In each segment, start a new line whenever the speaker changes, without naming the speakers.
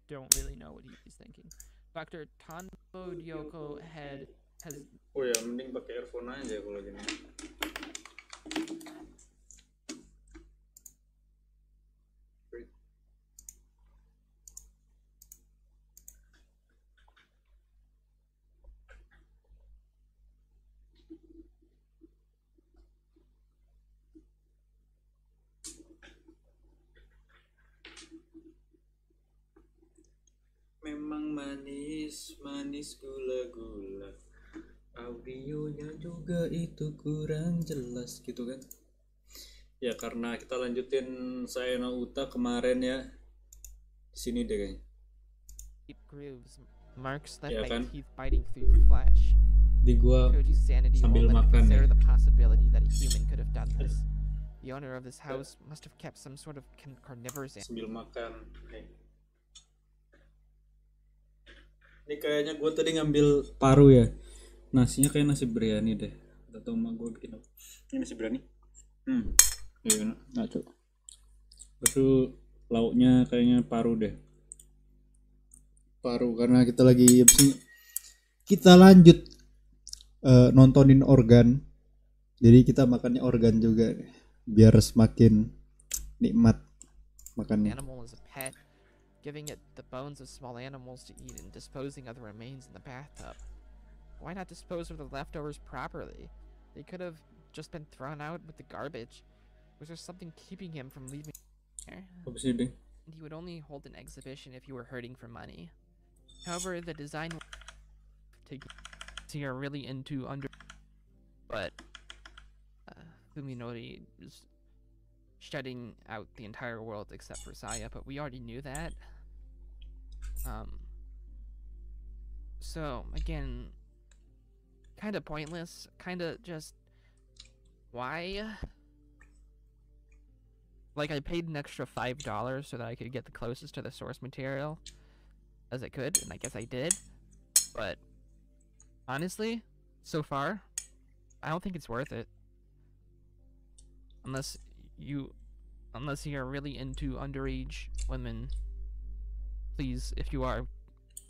don't really know what he's thinking. Dr. Tanbo Yoko has.
Oh ya, mending pakai earphone aja kalau gini. Memang manis, manis gula-gula. Audionya juga itu kurang jelas gitu kan. Ya karena kita lanjutin saya Nauta kemarin ya. Di sini deh kayaknya.
Grooves, marks left
Ya
by
kan?
teeth biting through flesh.
Di gua
Koji's sanity
sambil
won't let him
makan
consider
ya.
the possibility that a human could have done this. The owner of this house must have kept some sort of carnivorous
Sambil makan. Nih. Ini kayaknya gue tadi ngambil paru ya. Nasinya kayak nasi biryani deh. Atau emak gue bikin apa? Ini nasi biryani. Iya, ngaco. Terus lauknya kayaknya paru deh. Paru karena kita lagi kita lanjut nontonin organ. Jadi kita makannya organ juga biar semakin nikmat makannya.
animal as a pet, giving it the bones of small animals to eat and disposing of the remains in the bathtub. Why not dispose of the leftovers properly? They could have just been thrown out with the garbage. Was there something keeping him from leaving there?
Apa sih deh?
And he would only hold an exhibition if you were hurting for money. However, the design you're really into but Fuminori is shutting out the entire world except for Saya, but we already knew that. So again, kind of pointless, kind of just why? Like, I paid an extra $5 so that I could get the closest to the source material as I could, and I guess I did. But honestly, so far, I don't think it's worth it. Unless you're really into underage women, please, if you are,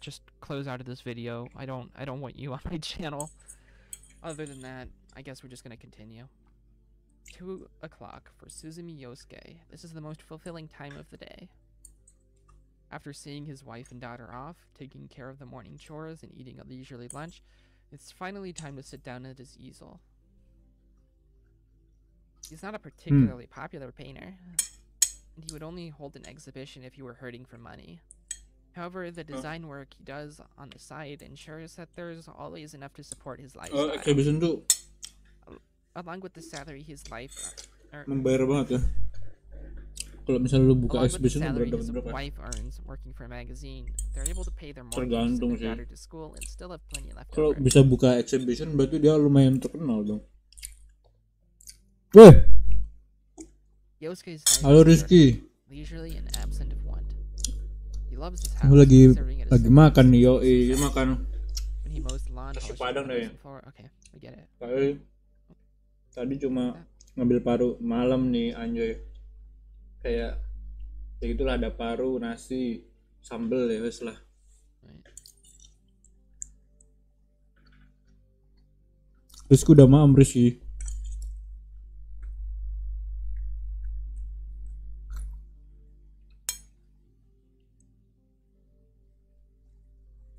just close out of this video. I don't want you on my channel. Other than that, I guess we're just gonna continue. 2 o'clock for Suzumi Yosuke. This is the most fulfilling time of the day. After seeing his wife and daughter off, taking care of the morning chores, and eating a leisurely lunch, it's finally time to sit down at his easel. He's not a particularly popular painter, and he would only hold an exhibition if you were hurting for money. However, the design work he does on the side ensures that there's always enough to support his lifestyle.
Exhibition tuh
Along with the salary his wife
membayar banget ya. Kalau misalnya lu buka
along with the
exhibition
salary
berapa
his
berapa?
wife earns working for a magazine, they're able to pay their mortgage,
Tergantung
send their
sih.
daughter to school, and still have plenty left
Kalau
over.
bisa buka exhibition berarti dia lumayan terkenal dong. Weh,
Yosuke's
halo Rizky.
leisurely and absent of want. He loves his
Aku
house,
lagi
serving at his
makan nih, yoi, makan.
when he mows the lawn,
Nasi
polishing
Padang
the
deh.
floor. Okay, we get it.
Tadi cuma ngambil paru malam nih anjoy. Kayak ya itulah, ada paru, nasi, sambel ya wes lah.
Right.
Rizky udah maam Rizky.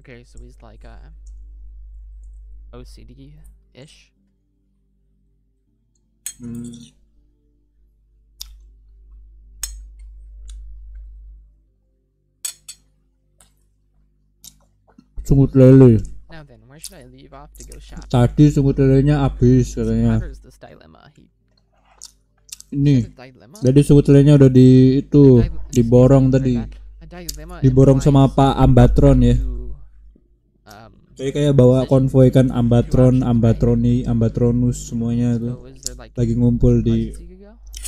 Okay, so he's like OCD-ish.
Sungut lele.
Now then, where should I leave off to go shopping?
Tadi sungut lelenya habis katanya.
Ponders this dilemma.
Ini.
The dilemma?
Jadi sungut lelenya udah diborong tadi.
A dilemma
Diborong sama Pak Ambatron ya. Jadi kayak bawa konvoi kan Ambatronus semuanya tuh lagi ngumpul di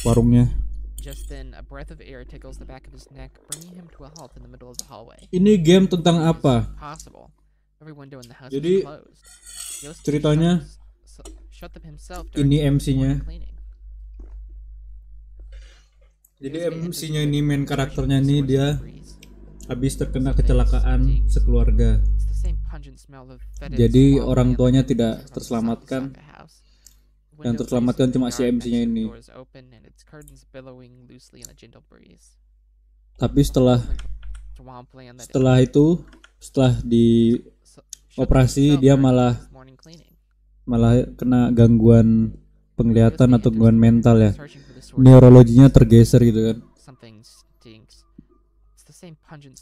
warungnya.
Just then, a breath of air tickles the back of his neck, bringing him to a halt in the middle of the hallway.
Ini game tentang apa?
Possible. Every window in the house
Jadi
is closed. Yosuke
ceritanya
shut them himself
ini
during
MC-nya.
cleaning.
Jadi MC-nya ini main karakternya nih dia habis terkena kecelakaan sekeluarga.
It's the same pungent smell of fetid
Jadi
swamp
orang
land
tuanya
that
tidak
emanates from the
terselamatkan.
south of the house. The
Yang
window
terselamatkan
facing
cuma
the
si
yard
MC-nya
next to the
ini.
door is open and its curtains billowing loosely in a gentle breeze.
Tapi setelah
Swampland that
itu, setelah di operasi dia malah kena gangguan penglihatan atau gangguan mental ya. Neurologinya tergeser gitu kan.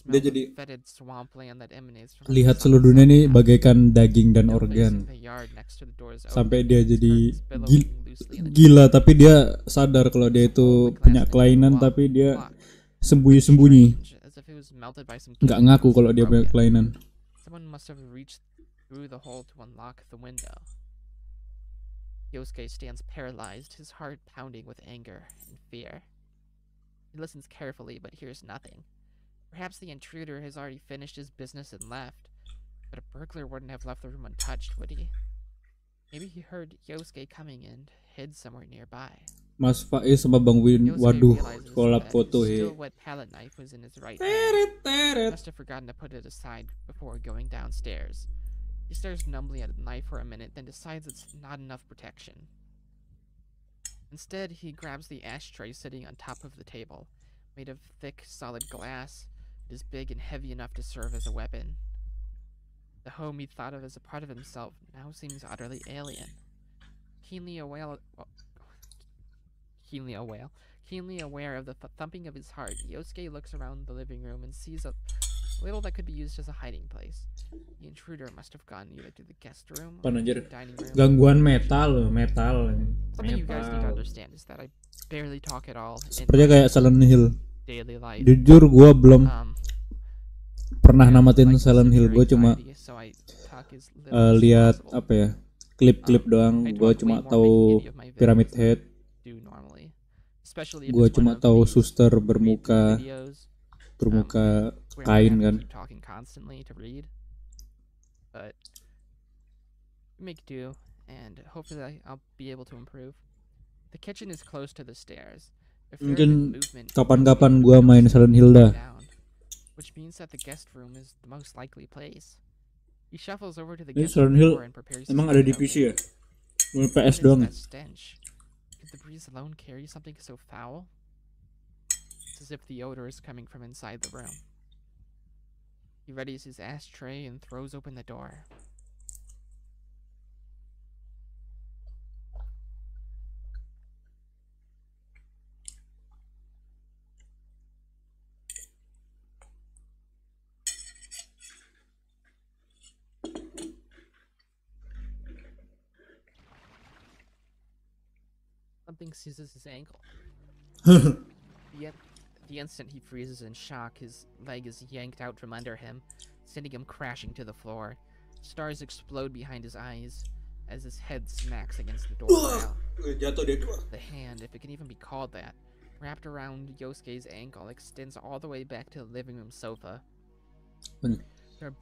Dia jadi lihat seluruh dunia ini bagaikan daging dan organ. Sampai dia jadi gila, tapi dia sadar kalau dia itu punya kelainan, tapi dia sembunyi-sembunyi. Nggak ngaku kalau dia punya kelainan.
Yosuke stands paralyzed, his heart pounding with anger and fear. He listens carefully but hears nothing. Perhaps the intruder has already finished his business and left, but a burglar wouldn't have left the room untouched, would he? Maybe he heard Yosuke coming and hid somewhere nearby.
Mas Faiz sama Bang Win, waduh, collab foto he.
Still wet palette knife was in his right hand. He must have forgotten to put it aside before going downstairs. He stares numbly at the knife for a minute, then decides it's not enough protection. Instead, he grabs the ashtray sitting on top of the table. Made of thick, solid glass, it is big and heavy enough to serve as a weapon. The home he thought of as a part of himself now seems utterly alien. Keenly aware of the thumping of his heart, Yosuke looks around the living room and sees a little that could be used as a hiding place. The intruder must have gone either to the guest room or the dining room.
Gangguan metal.
Something you guys need to understand is that I barely talk at all.
Sepertinya kayak Silent Hill.
Daily life.
Jujur gue belum pernah namatin Silent Hill. Gue cuma lihat apa ya, klip-klip doang. Gue cuma tahu Pyramid Head. Gue cuma tahu suster bermuka kain kan.
But make do, and hopefully I'll be able to improve. The kitchen is close to the stairs.
Mungkin kapan-kapan gue main Silent Hill dah.
Which means that the guest room is the most likely place. He shuffles over to the
guest
room
and
prepares.
Emang ada di PC ya? PS doang.
Could the breeze alone carry something so foul? It's as if the odor is coming from inside the room. He readies his ashtray and throws open the door. Something seizes his ankle. Yet, the instant he freezes in shock, his leg is yanked out from under him, sending him crashing to the floor. Stars explode behind his eyes as his head smacks against the door rail. The hand, if it can even be called that, wrapped around Yosuke's ankle, extends all the way back to the living room sofa.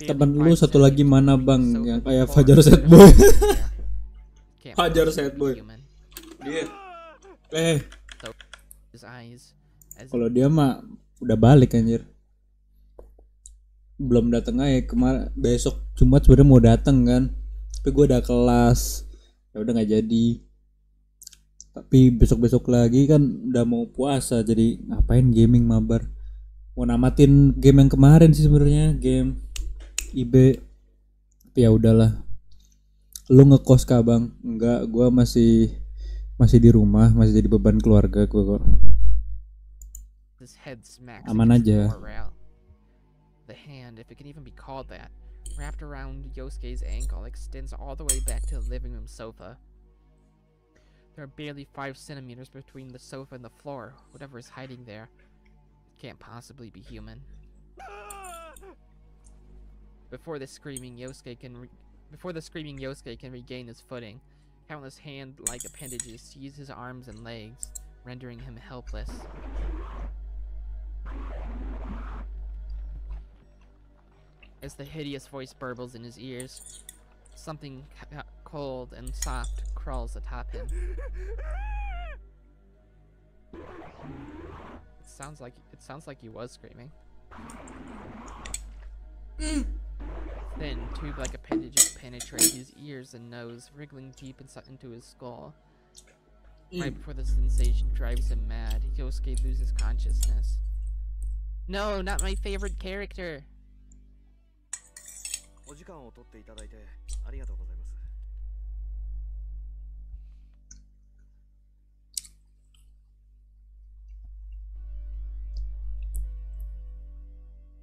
Temen lu satu lagi mana bang yang kayak Fajar Sad Boy? Fajar Sad Boy. Dia. Kalau dia mah udah balik anjir. Belum datang aja kemarin, besok Jumat sebenarnya mau datang kan. Tapi gue udah kelas. Ya udah enggak jadi. Tapi besok-besok lagi kan udah mau puasa, jadi ngapain gaming mabar. Mau namatin game yang kemarin sih sebenarnya, game IB. Tapi ya udahlah. Lu ngekos kah bang? Enggak, gue masih di rumah, masih jadi beban keluarga gue kok. Aman aja. The hand, if it can even be called that, wrapped around Yosuke's ankle, extends all the way back to the living room sofa. There are barely 5 centimeters between the sofa and the floor. Whatever is hiding there, it can't possibly be human. Before the screaming Yosuke can regain his footing, countless hand-like appendages seize his arms and legs, rendering him helpless. As the hideous voice burbles in his ears, something cold and soft crawls atop him. It sounds like he was screaming.
Thin, tube-like appendages penetrate his ears and nose, wriggling deep into his skull. Right before the sensation drives him mad, Yosuke loses consciousness. No, not my favorite character!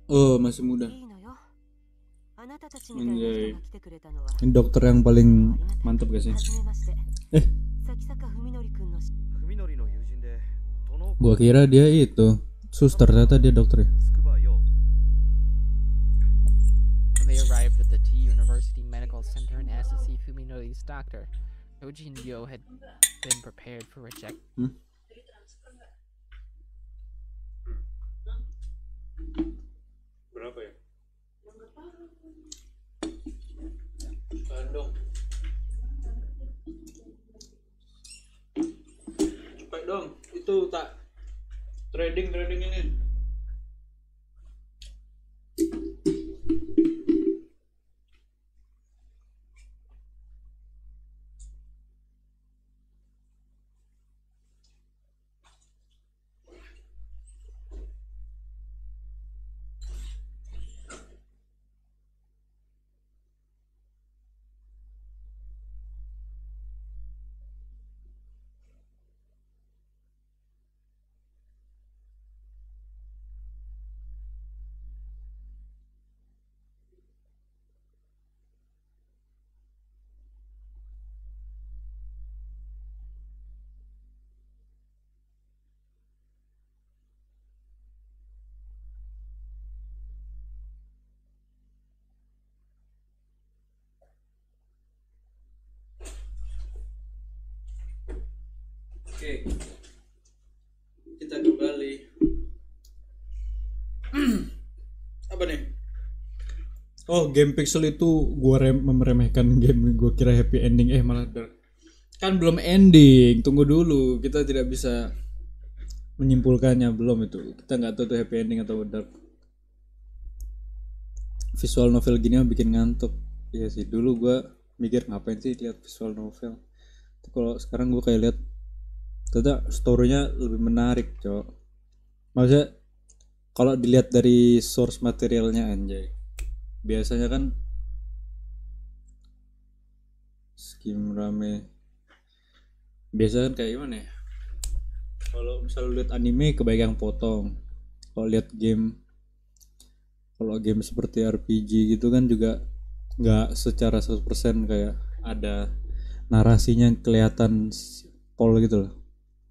Oh, masih muda. Anjay. Ini dokter yang paling mantap gak sih? Gua kira dia itu suster, ternyata dia dokter ya.
When they arrived at the T University Medical Center and asked to see Fuminori's doctor, Koji and Yo had been prepared for rejection.
Berapa ya? Dong. Cepet dong, itu tak trading ini. Oke, kita kembali. Apa nih? Oh, game pixel itu gua meremehkan game. Gua kira happy ending, malah kan belum ending. Tunggu dulu, kita tidak bisa menyimpulkannya belum itu. Kita nggak tahu tuh happy ending atau dark. Visual novel gini mah bikin ngantuk. Iya sih, dulu gua mikir ngapain sih lihat visual novel. Kalau sekarang gua kayak lihat ternyata story-nya lebih menarik, Cok. Maksudnya kalau dilihat dari source materialnya anjay. Biasanya kan skim rame. Biasanya kan kayak gimana ya? Kalau misalnya lihat anime kebanyakan potong. Kalau lihat game, kalau game seperti RPG gitu kan juga nggak secara 100% kayak ada narasinya yang kelihatan pol gitu loh.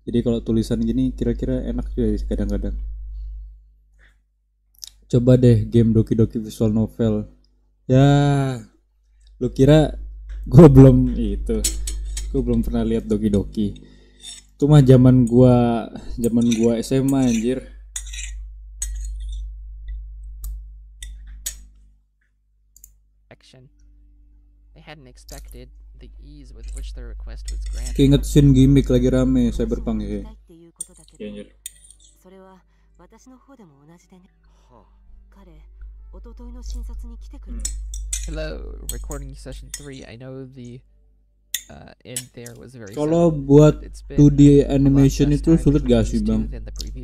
Jadi kalau tulisan gini kira-kira enak juga sih kadang-kadang. Coba deh game Doki Doki visual novel. Ya, lu kira gue belum itu? Gue belum pernah lihat Doki Doki. Itu mah zaman gua SMA anjir.
They hadn't expected the ease with which their request was granted.
Keinget scene gimmick lagi rame Cyberpunk ya. Ya anjir.
Hello, recording session 3. I know the end there was very
Kalau buat 2D animation itu sulit gak sih bang?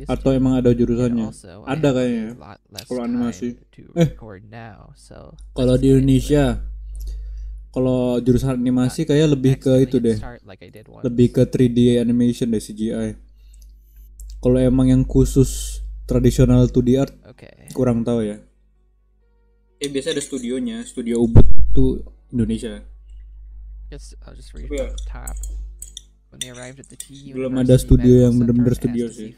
Atau emang ada jurusannya? Ada kayaknya. Kalau animasi. Kalau di Indonesia, kalau jurusan animasi kayak lebih ke itu deh. Lebih ke 3D animation deh, CGI. Kalau emang yang khusus tradisional 2D art, kurang tahu ya. Biasa ada studionya, studio Ubud tuh Indonesia.
I'll just read from the top. When they arrived at the T
Belum ada studio yang benar-benar studio sih.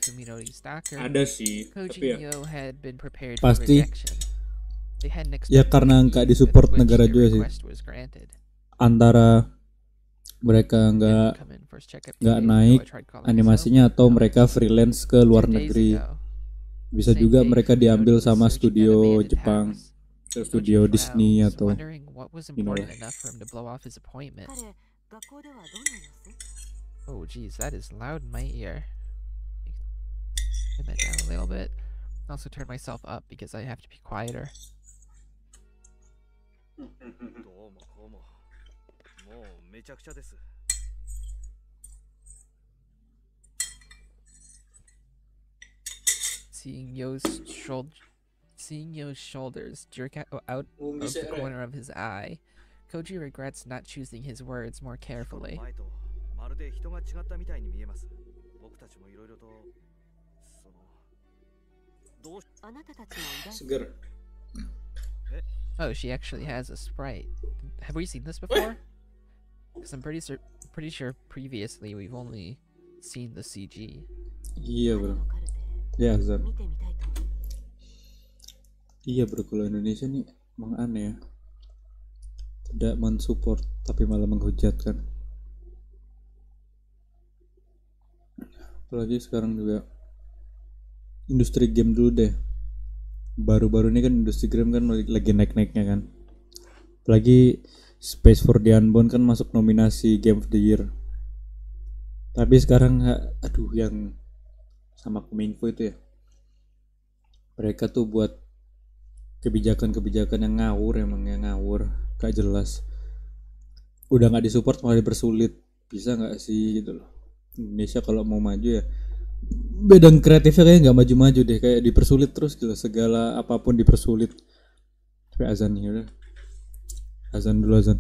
Ada sih, tapi ya pasti ya karena nggak disupport negara juga sih. Antara mereka nggak naik animasinya atau mereka freelance ke luar negeri. Bisa juga mereka diambil sama studio Jepang, studio Disney atau
Oh geez, that is loud in my ear. Turn that down a little bit. Also turn myself up because I have to be quieter. Seeing Yo's shoulders jerk out
Umi
of the
sere.
corner of his eye, Koji regrets not choosing his words more carefully.
Seger.
Oh, she actually has a sprite. Have we seen this before? Because I'm pretty sure previously we've only seen the CG.
Iya bro. Ya Azan. Iya bro, kalau Indonesia nih emang aneh ya. Tidak mensupport tapi malah menghujat kan. Apalagi sekarang juga industri game dulu deh. Baru-baru ini kan industri game kan lagi naik-naiknya kan. Apalagi Space for the Unbound kan masuk nominasi Game of the Year. Tapi sekarang aduh yang sama Kominfo itu ya. Mereka tuh buat kebijakan-kebijakan yang ngawur, emang yang ngawur, gak jelas. Udah nggak disupport malah dipersulit. Bisa nggak sih gitu loh. Indonesia kalau mau maju ya bidang kreatifnya kayak nggak maju-maju deh, kayak dipersulit terus gitu, segala apapun dipersulit. Tapi azan ya udah, azan dulu azan.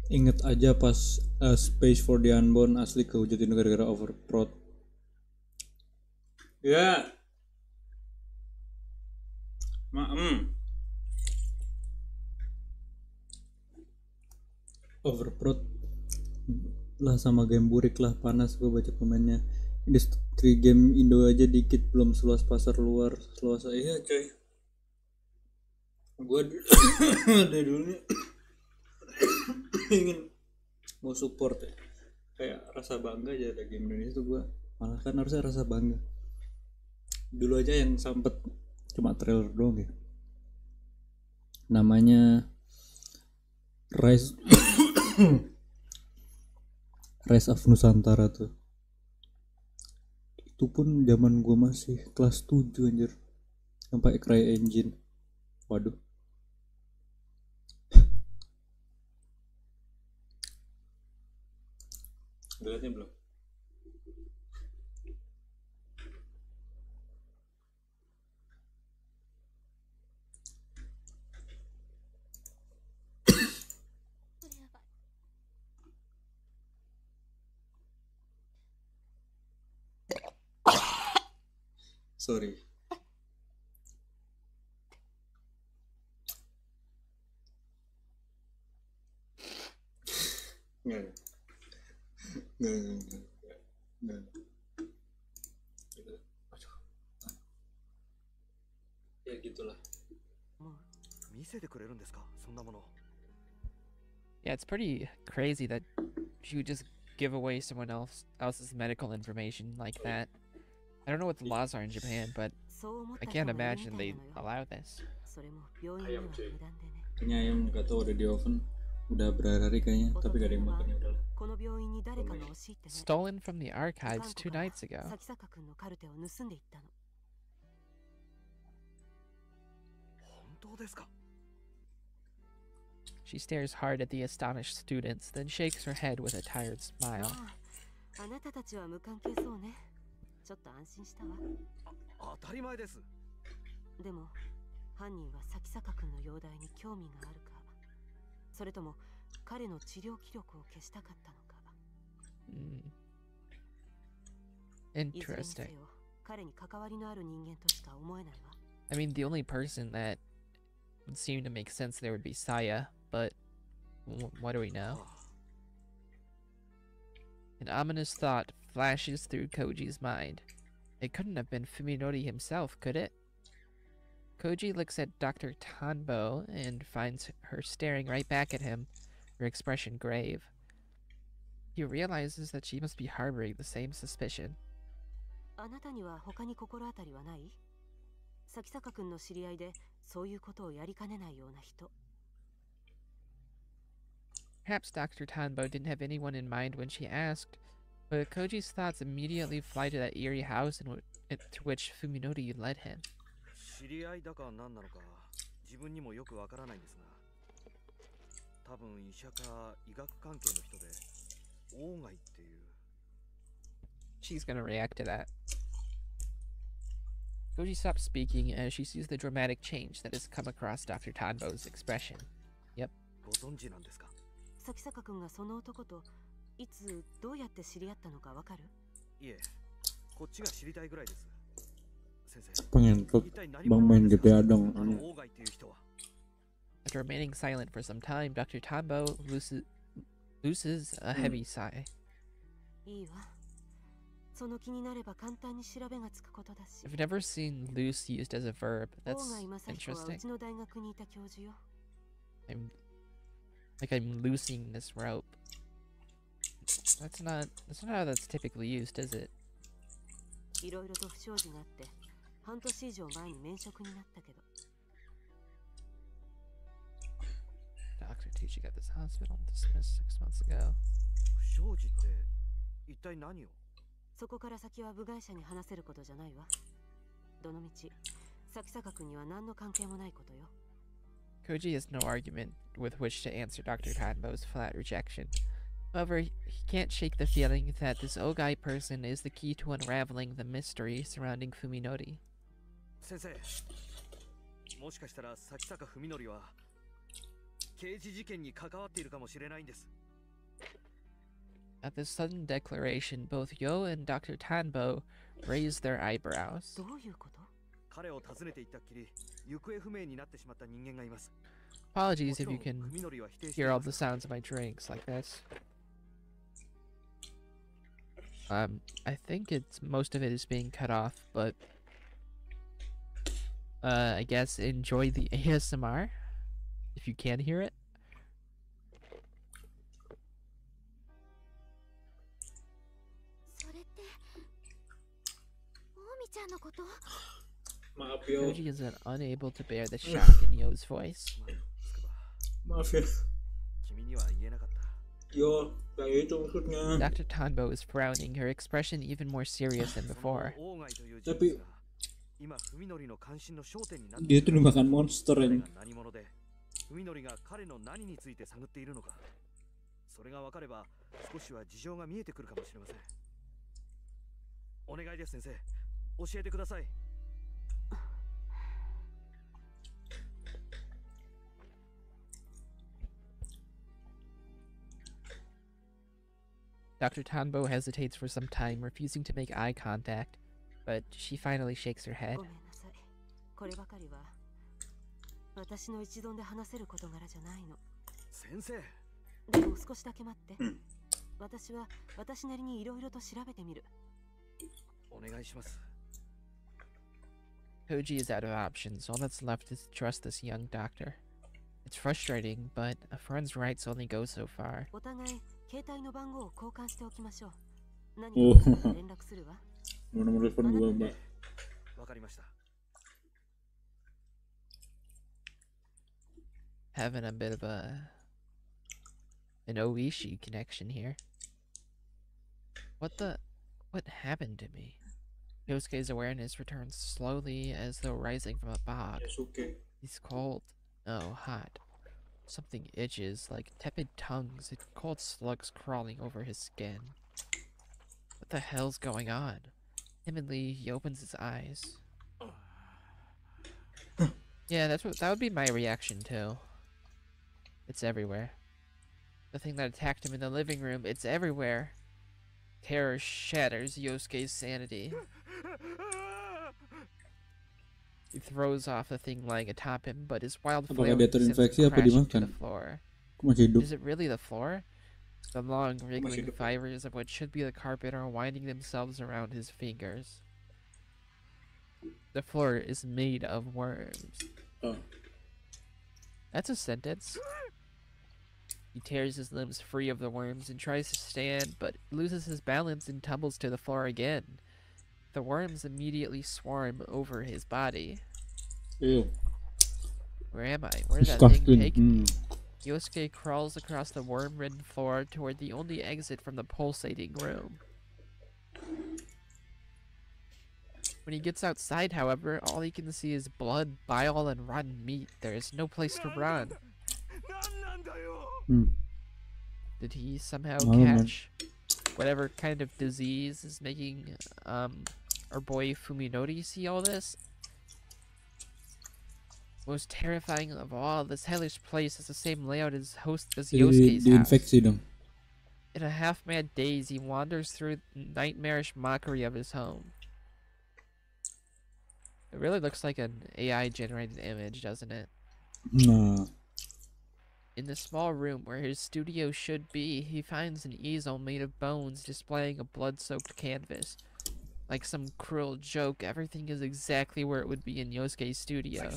Ingat aja pas Space for the Unborn asli kehujatin gara-gara overprod. Ya. Overprod lah sama game burik lah, panas gue baca komennya. Industri game Indo aja dikit, belum seluas pasar luar. Seluas iya coy. Gue dari dulu ingin mau support ya, kayak rasa bangga aja ada game Indonesia tuh. Gue malah kan harusnya rasa bangga dulu aja. Yang sempet cuma trailer doang ya, namanya Rise Rise of Nusantara tuh. Itu pun zaman gue masih kelas 7 anjir, sampai cry engine. Waduh. Udah liatnya belum? Sorry. Nggak. Ya gitulah.
Yeah, it's pretty crazy that you would just give away someone else's medical information like that. I don't know what the laws are in Japan, but I can't imagine they allow this.
Ayam cuy. Kayaknya ayam gak tau udah di oven. Udah berhari-hari kayaknya, tapi gak ada yang makan. Udah lah.
Stolen from the archives 2 nights ago. She stares hard at the astonished students, then shakes her head with a tired smile. Interesting. I mean, the only person that would seem to make sense there would be Saya, but what do we know? An ominous thought flashes through Koji's mind. It couldn't have been Fuminori himself, could it? Koji looks at Dr. Tanbo and finds her staring right back at him, her expression grave. He realizes that she must be harboring the same suspicion. Perhaps Dr. Tanbo didn't have anyone in mind when she asked, but Koji's thoughts immediately fly to that eerie house to which Fuminori led him. She's gonna react to that. Koji stops speaking as she sees the dramatic change that has come across Dr. Tanbo's expression. Yep.
Pengen tuh bang main GTA dong.
After remaining silent for some time, Dr. Tanbo looses a heavy sigh. I've never seen loose used as a verb. That's interesting. I'm loosening this rope. That's not how that's typically used, is it? Dr. Tucci got this hospital dismissed 6 months ago. Koji has no argument with which to answer Dr. Tanbo's flat rejection. However, he can't shake the feeling that this Ogai person is the key to unraveling the mystery surrounding Fuminori. At this sudden declaration, both Yo and Dr. Tanbo raised their eyebrows. Apologies if you can hear all the sounds of my drinks like this. I think most of it is being cut off, but I guess enjoy the ASMR if you can hear it.
Maaf yo.
Koji is unable to bear the shock in Yo's voice.
Maaf ya. Yo, kayak itu maksudnya.
Dr. Tanbo is frowning, her expression even more serious than before.
Tapi dia tuh dimakan monster ini.
Dr. Tanbo hesitates for some time, refusing to make eye contact, but she finally shakes her head. Koji is out of options. All that's left is to trust this young doctor. It's frustrating, but a friend's rights only go so far.
Nomor telepon gua, Mbak.
Having a bit of an Oishi connection here. What happened to me? Yosuke's awareness returns slowly as though rising from a bog. He's cold. Oh, hot. Something itches, like tepid tongues and cold slugs crawling over his skin. What the hell's going on? Timidly, he opens his eyes. Yeah, that would be my reaction too. It's everywhere. The thing that attacked him in the living room, it's everywhere. Terror shatters Yosuke's sanity. He throws off the thing lying atop him, but his wild flailing sends him crashing to the floor. Is it really the floor? The long, wriggling fibers of what should be the carpet are winding themselves around his fingers. The floor is made of worms.
Oh.
That's a sentence. He tears his limbs free of the worms and tries to stand, but loses his balance and tumbles to the floor again. The worms immediately swarm over his body.
Ew.
Where am I? Where did that thing take me? Yosuke crawls across the worm-ridden floor toward the only exit from the pulsating room. When he gets outside, however, all he can see is blood, bile, and rotten meat. There is no place to run. Did he somehow catch whatever kind of disease is making our boy Fuminori see all this? Most terrifying of all, this hellish place has the same layout as Yosuke's house. In a half-mad daze, he wanders through the nightmarish mockery of his home. It really looks like an AI-generated image, doesn't it?
No.
In the small room where his studio should be, he finds an easel made of bones displaying a blood-soaked canvas. Like some cruel joke, everything is exactly where it would be in Yosuke's studio.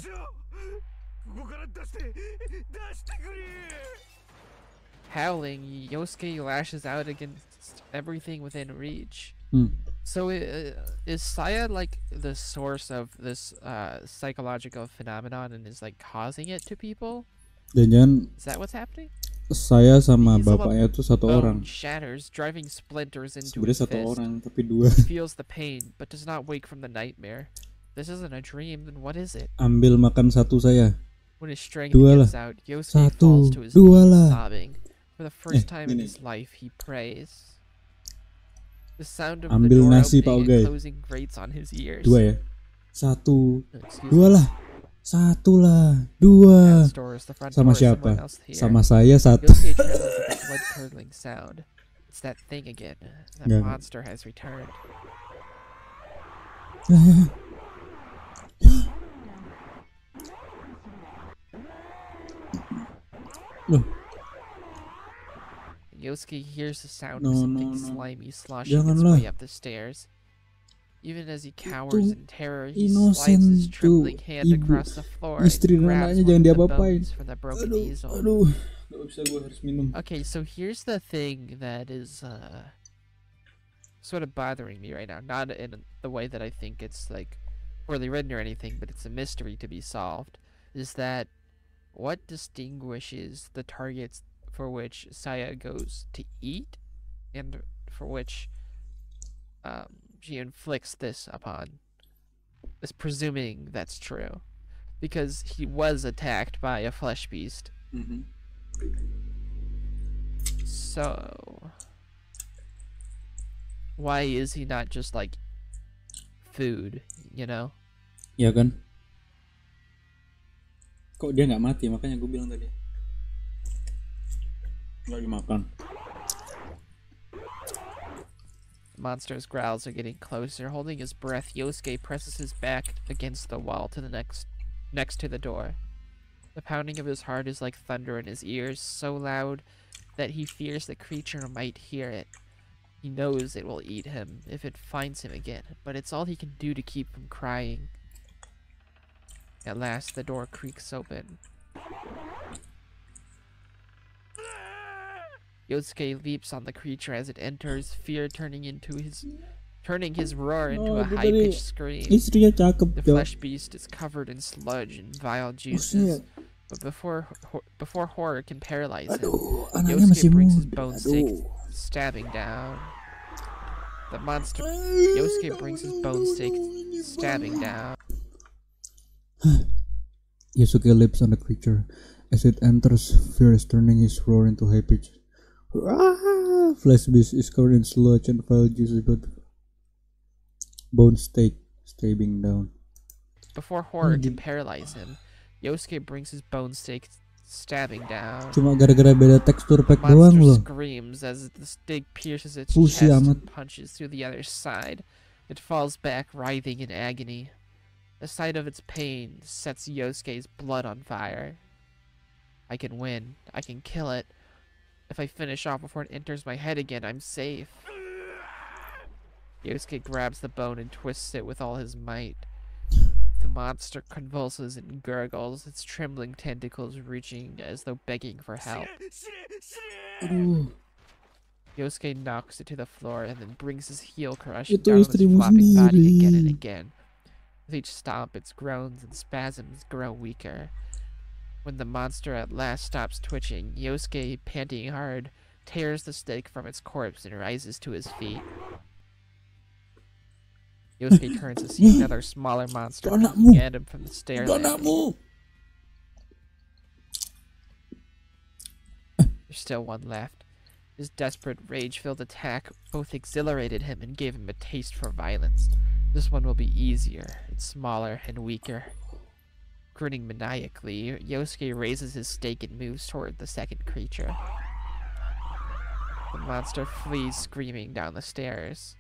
Howling, Yosuke lashes out against everything within reach. So is Saya like the source of this psychological phenomenon and is like causing it to people?
Jangan
Is that what's happening?
saya sama bapaknya tuh satu orang.
Shatters, driving splinters into
Sebenarnya
his
satu
fist.
orang, tapi dua.
He feels the pain, but does not wake from the nightmare. This isn't a dream, then what is it?
Ambil makan satu saya.
When his strength
Dua
gives
lah.
out, Yosuke falls to his
Dua
knees,
lah.
sobbing. For the first time in
gini.
his life, he prays. The sound of
Ambil
the door
nasi, Pak
opening
Ogay.
and closing grates on his ears.
Dua ya. Satu.
Excuse
Dua
me.
lah.
Satu lah, dua.
Past door is the front
Sama
door. Someone
siapa?
else here.
Sama saya satu.
Yosuke trembles at the blood-curdling sound. It's that thing again. That
Yeah.
monster has returned.
Loh,
Yosuke hears the sound
No,
of
no,
something
no.
slimy sloshing its
Janganlah.
way up the stairs. Even as he cowers
Itu
in terror, he
innocent
slides his
tuh,
trembling hand
ibu.
across the floor
Istri
and
dan
grabs
anaknya
one
jangan
of the
diapa-apain.
bones from the broken
Aduh,
easel.
aduh. Gak bisa, gue harus minum.
Okay, so here's the thing that is sort of bothering me right now. Not in the way that I think it's like poorly written or anything, but it's a mystery to be solved. Is that what distinguishes the targets for which Saya goes to eat and for which she inflicts this upon? Is presuming that's true. Because he was attacked by a flesh beast.
Mhm.
So why is he not just like food, you know?
Iya kan? Kok dia nggak mati? Makanya gue bilang tadi. Nggak dimakan.
Monster's growls are getting closer. Holding his breath, Yosuke presses his back against the wall to the next to the door. The pounding of his heart is like thunder in his ears, so loud that he fears the creature might hear it. He knows it will eat him if it finds him again, but it's all he can do to keep from crying. At last, the door creaks open. Yosuke leaps on the creature as it enters, fear turning his roar into a high-pitched scream.
Istrinya cakep,
The
Cok.
flesh beast is covered in sludge and vile juices, but before horror can paralyze him,
Aduh, anaknya masih
Yosuke brings his
muda.
bone stake,
Aduh.
stabbing down. The monster. Yosuke brings his bone stake, stabbing down.
Yosuke leaps on the creature. As it enters, fear is turning his roar into high pitch. Flesh beast is covered in sludge and vile juices, but bone stake stabbing down.
Before horror can paralyze him, Yosuke brings his bone stake, stabbing down.
Cuma gara-gara beda tekstur pack
The
doang
monster
loh.
screams as the stake pierces its
Pussy
chest
amat.
and punches through the other side. It falls back, writhing in agony. The sight of its pain sets Yosuke's blood on fire. I can win. I can kill it. If I finish off before it enters my head again, I'm safe. Yosuke grabs the bone and twists it with all his might. The monster convulses and gurgles, its trembling tentacles reaching as though begging for help.
Aduh,
Yosuke knocks it to the floor and then brings his heel crushing
itu
down on its
istrimu
flopping body again and
sendiri.
again. With each stomp, its groans and spasms grow weaker. When the monster at last stops twitching, Yosuke, panting hard, tears the stake from its corpse and rises to his feet. Yosuke turns to see another smaller monster
Anakmu.
peeking at him from the stair
Itu
landing.
anakmu.
There's still one left. His desperate, rage-filled attack both exhilarated him and gave him a taste for violence. This one will be easier, and smaller, and weaker. Grinning maniacally, Yosuke raises his stake and moves toward the second creature. The monster flees screaming down the stairs.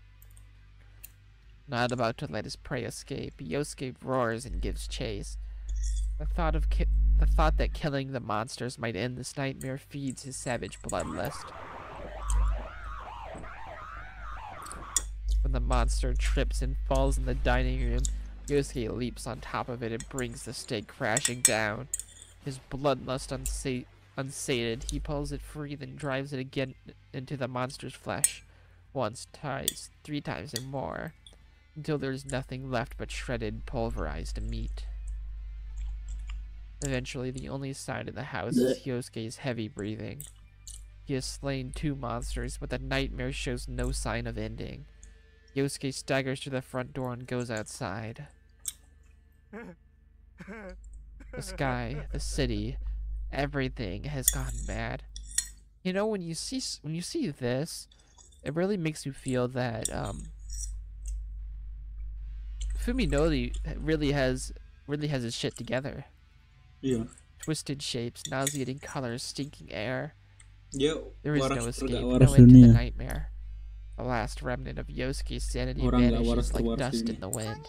Not about to let his prey escape, Yosuke roars and gives chase. The thought that killing the monsters might end this nightmare feeds his savage bloodlust. When the monster trips and falls in the dining room, Yosuke leaps on top of it and brings the stake crashing down. His bloodlust unsated, he pulls it free, then drives it again into the monster's flesh. Once, twice, 3 times, and more, until there's nothing left but shredded, pulverized meat. Eventually, the only sign in the house is Yosuke's heavy breathing. He has slain 2 monsters, but the nightmare shows no sign of ending. Yosuke staggers to the front door and goes outside. The sky, the city, everything has gone mad. You know, when you see this, it really makes you feel that Fuminori really has really has his shit together.
Iya.
Twisted shapes, nauseating colors, stinking air.
Dia
There is no
waras
escape,
tergak
no
waras
end to the
dunia.
nightmare. The last remnant of Yosuke's sanity
Orang nggak
vanishes
waras
like
terwaras
dust
ini.
in the wind.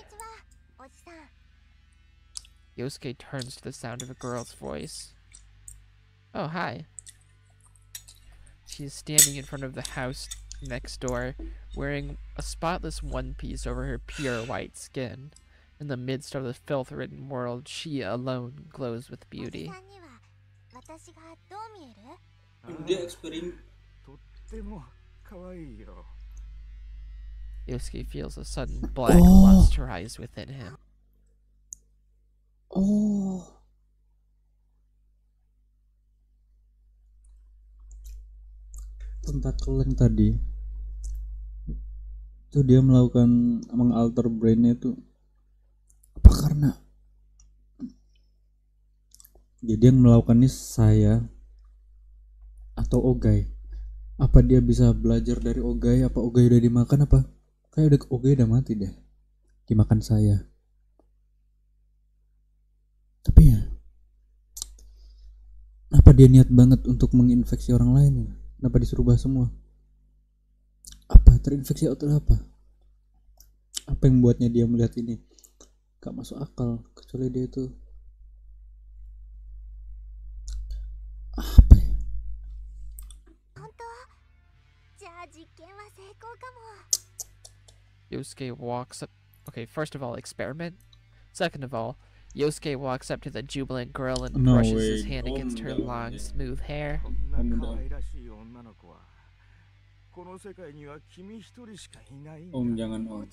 Yosuke turns to the sound of a girl's voice. Oh, hi. She is standing in front of the house next door, wearing a spotless one-piece over her pure white skin. In the midst of the filth-ridden world, she alone glows with beauty.
Dia eksperimen.
Yosuke feels a sudden black lust rise within him.
Oh. Tentakel yang tadi itu dia melakukan mengalter brainnya itu apa karena jadi yang melakukan ini saya atau Ogai? Apa dia bisa belajar dari Ogai? Apa Ogai udah dimakan? Apa kayak udah Ogai udah mati deh dimakan saya? Tapi ya apa dia niat banget untuk menginfeksi orang lain ya? Kenapa disuruh bahas semua? Apa terinfeksi atau apa? Apa yang membuatnya dia melihat ini? Gak masuk akal. Kecuali dia itu apa ya?
Yosuke walks up. Okay, first of all, experiment. Second of all, Yosuke walks up to the jubilant girl and
No
brushes
way.
his hand against her
Enggak,
long,
enggak.
smooth hair.
Om jangan om.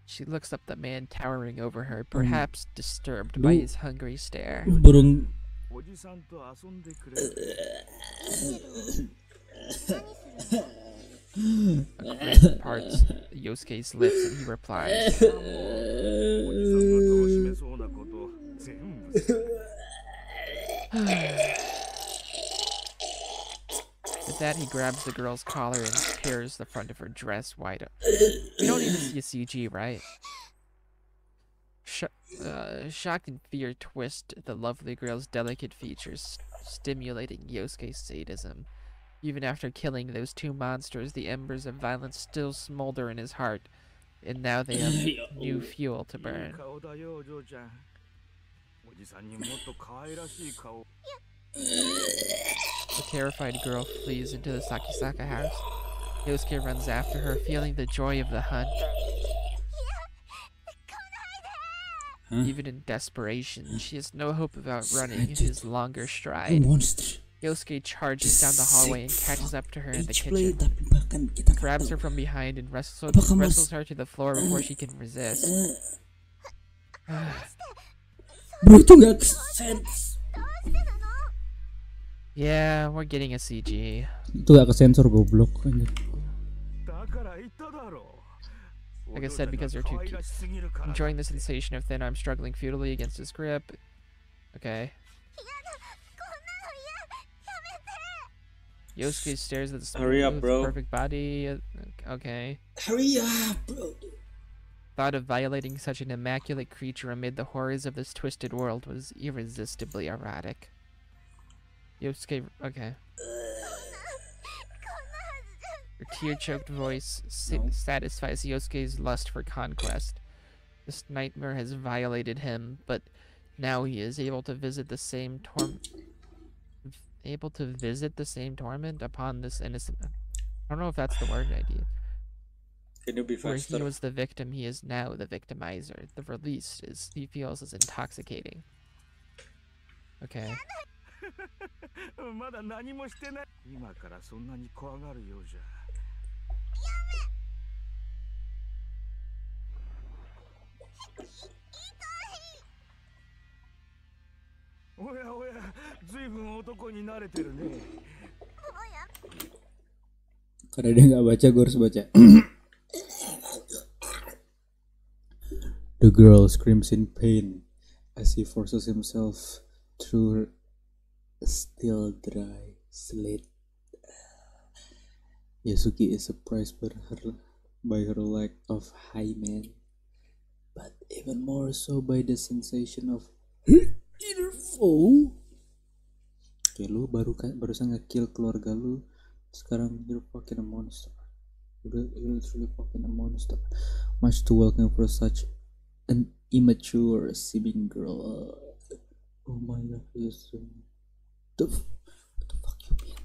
She looks up the man towering over her, perhaps disturbed
Lu-
by his hungry stare.
Burung
A grin parts Yosuke's lips and he replies, With that, he grabs the girl's collar and tears the front of her dress wide open. We don't need to see a CG, right? Shock and fear twist the lovely girl's delicate features, stimulating Yosuke's sadism. Even after killing those two monsters, the embers of violence still smolder in his heart, and now they have new fuel to burn. The terrified girl flees into the Sakisaka house. Yosuke runs after her, feeling the joy of the hunt.
Huh?
Even in desperation, she has no hope of outrunning his longer stride.
monster.
Yosuke charges down the hallway and catches up to her in the
Play,
kitchen.
tapi bahkan kita
Grabs her from behind and
Apakah mas-
wrestles her to the floor before she can resist.
Bro itu gak sense.
Yeah, we're getting a CG.
Itu gak kesensor goblok.
Like I said, because they're too cute. Enjoying the sensation of thin arm struggling futilely against his grip. Okay. Yosuke stares at the
Hurry up,
smooth,
bro.
perfect body. Okay.
Hurry up, bro.
Thought of violating such an immaculate creature amid the horrors of this twisted world was irresistibly erotic. Yosuke, okay. Her tear-choked voice satisfies Yosuke's lust for conquest. This nightmare has violated him, but now he is able to visit the same torment upon this innocent. I don't know if that's the word idea.
Can you be
Where he
faster?
was the victim, he is now the victimizer. The release is he feels is intoxicating. Okay.
Karena dia gak baca, gue harus baca. The girl screams in pain as he forces himself through a still dry slit. Yasuki is surprised by her lack of hymen, but even more so by the sensation of inner foe. Oke, lu barusan nge-kill keluarga lu, sekarang you're fucking a monster. You're literally fucking a monster. Much too welcome for such an immature seeming girl. Oh my god, yes. What the fuck you mean?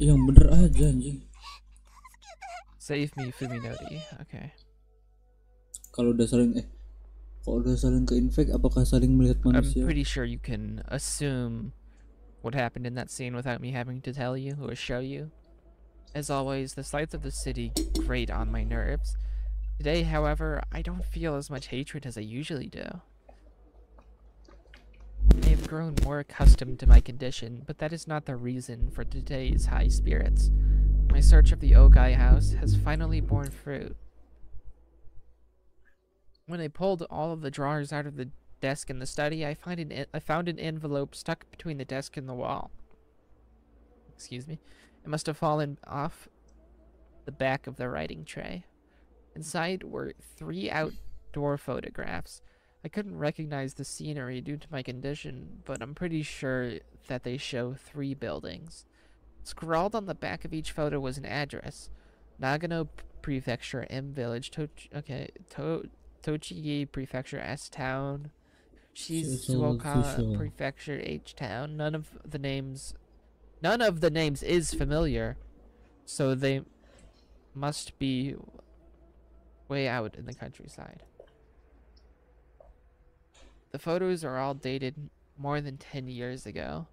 Yang bener aja anjing.
Save me, Fuminori. Okay.
Kalau udah saling ke infect, apakah saling melihat manusia?
I'm pretty sure you can assume what happened in that scene without me having to tell you or show you. As always, the sights of the city grate on my nerves. Today, however, I don't feel as much hatred as I usually do. I have grown more accustomed to my condition, but that is not the reason for today's high spirits. My search of the Ogai house has finally borne fruit. When I pulled all of the drawers out of the desk in the study, I found an envelope stuck between the desk and the wall. Excuse me. It must have fallen off the back of the writing tray. Inside were 3 outdoor photographs. I couldn't recognize the scenery due to my condition, but I'm pretty sure that they show 3 buildings. Scrawled on the back of each photo was an address. Nagano Prefecture, M Village, Tochigi Prefecture, S Town, Shizuoka Prefecture, H Town. None of the names is familiar, so they must be way out in the countryside. The photos are all dated more than 10 years ago.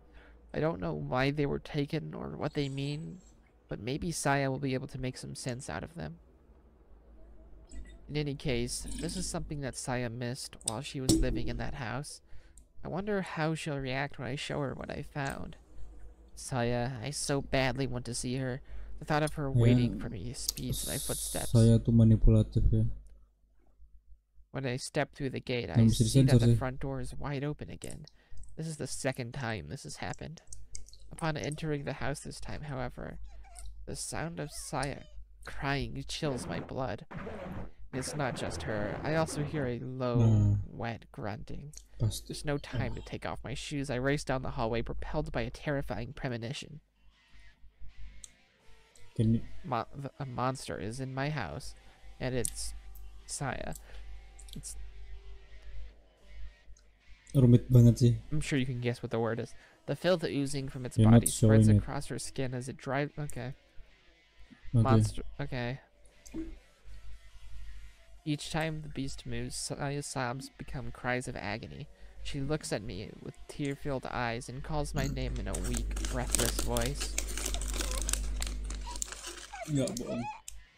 I don't know why they were taken or what they mean, but maybe Saya will be able to make some sense out of them. In any case, this is something that Saya missed while she was living in that house. I wonder how she'll react when I show her what I found. Saya, I so badly want to see her. The thought of her waiting for me speeds my footsteps.
Saya tuh manipulatif ya.
When I step through the gate, I see that the front door is wide open again. This is the second time this has happened. Upon entering the house this time, however, the sound of Saya crying chills my blood. It's not just her. I also hear a low, wet grunting. There's no time to take off my shoes. I race down the hallway, propelled by a terrifying premonition. A monster is in my house, and it's Saya. It's...
Rumit banget sih.
I'm sure you can guess what the word is. The filth oozing from its body spreads across her skin as it dries. Okay. Monster. Okay. Each time the beast moves, Saya's sobs become cries of agony. She looks at me with tear-filled eyes and calls my name in a weak, breathless voice.
Nggak bohong.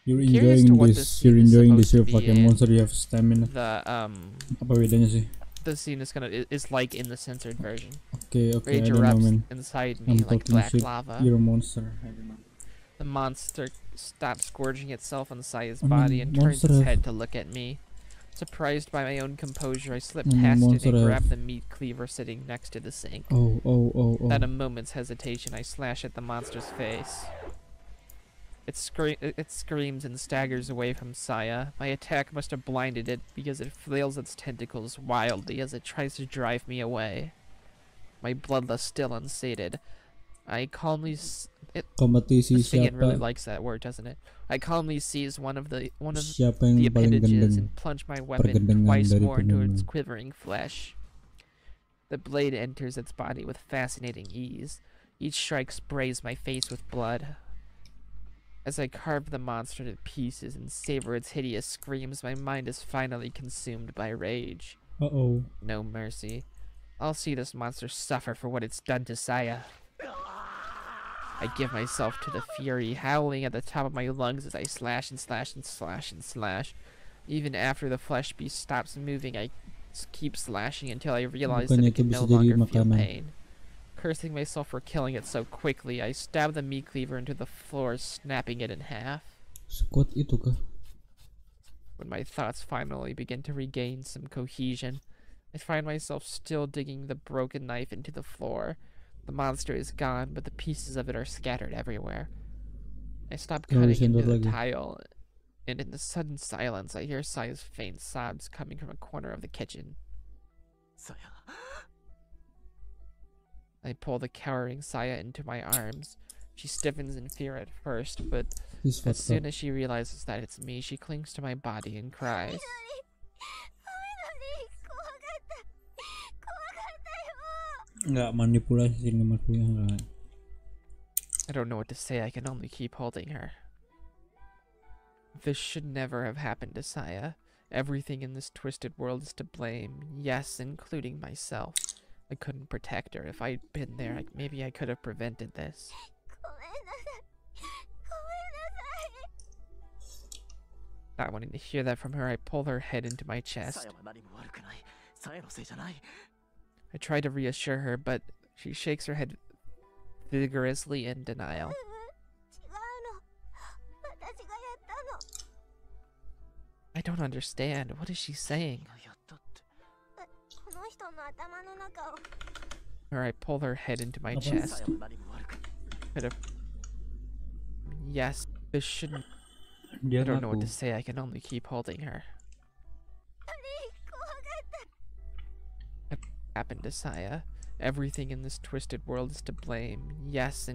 You're enjoying this. You're enjoying this. You're fucking monster. You have stamina. Apa bedanya sih?
The scene is like in the censored version.
Okay.
Rage erupts inside me like black lava.
You're a monster. I don't know.
The monster stops gorging itself on Saya's body and turns its head to look at me. Surprised by my own composure, I slip past it and grab the meat cleaver sitting next to the sink. Without a moment's hesitation, I slash at the monster's face. It screams and staggers away from Saya. My attack must have blinded it because it flails its tentacles wildly as it tries to drive me away. My bloodlust still unsated. I calmly Singin really likes that word, doesn't it? I calmly seize one of the appendages and plunge my weapon twice more into its quivering flesh. The blade enters its body with fascinating ease. Each strike sprays my face with blood. As I carve the monster to pieces and savor its hideous screams, my mind is finally consumed by rage. No mercy. I'll see this monster suffer for what it's done to Saya. I give myself to the fury, howling at the top of my lungs as I slash and slash and slash and slash. Even after the flesh beast stops moving, I keep slashing until I realize that it can no longer feel pain. Cursing myself for killing it so quickly, I stab the meat cleaver into the floor, snapping it in half. When my thoughts finally begin to regain some cohesion, I find myself still digging the broken knife into the floor. The monster is gone, but the pieces of it are scattered everywhere. I stop cutting into the tile and in the sudden silence, I hear Saya's faint sobs coming from a corner of the kitchen. I pull the cowering Saya into my arms. She stiffens in fear at first, but as soon as she realizes that it's me, she clings to my body and cries.
Nggak manipulasi ini maksudnya nggak.
I don't know what to say, I can only keep holding her. This should never have happened to Saya. Everything in this twisted world is to blame, yes, including myself. I couldn't protect her. If I'd been there, maybe I could have prevented this. Not wanting to hear that from her, I pull her head into my chest. I try to reassure her, but she shakes her head vigorously in denial. I don't understand. What is she saying? Or I pull her head into my chest. Yes, this shouldn't. I don't know what to say. I can only keep holding her. What happened to Saya? Everything in this twisted world is to blame. Yes,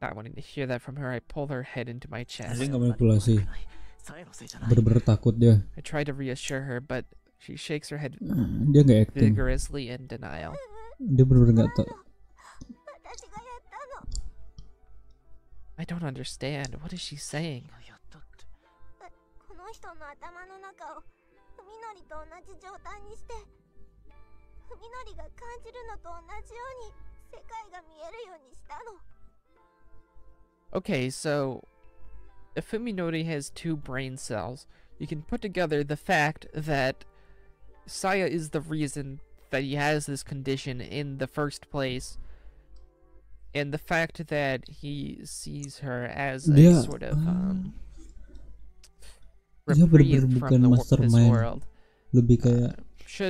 Not wanting to hear that from her, I pull her head into my chest.
Dia nggak manipulasi. Bener-bener takut dia.
I try to reassure her, but she shakes her head
Dia nggak acting.
vigorously in denial.
Dia bener-bener nggak tahu.
I don't understand. What is she saying? Okay, so if Fuminori has 2 brain cells, you can put together the fact that Saya is the reason that he has this condition in the first place, and the fact that he sees her as a sort of reprieve from this world.
Lebih kayak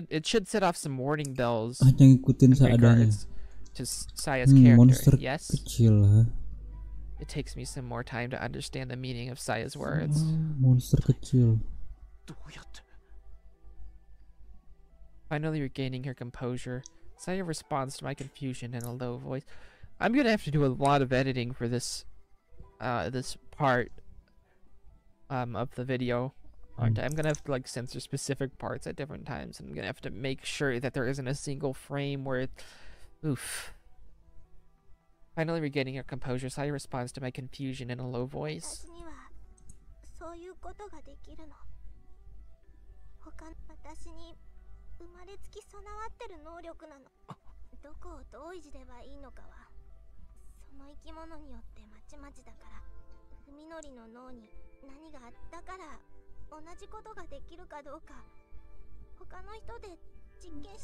it should set off some warning bells
hanya ngikutin
in
seadanya.
regards to Saya's character.
Monster
Yes,
kecil lah.
it takes me some more time to understand the meaning of Saya's words.
Monster kecil.
Finally regaining her composure, Saya responds to my confusion in a low voice. I'm gonna have to do a lot of editing for this this part of the video. Aren't I? I'm gonna have to like censor specific parts at different times. I'm gonna have to make sure that there isn't a single frame where it... Oof. Finally regaining her composure, Saya responds to my confusion in a low voice.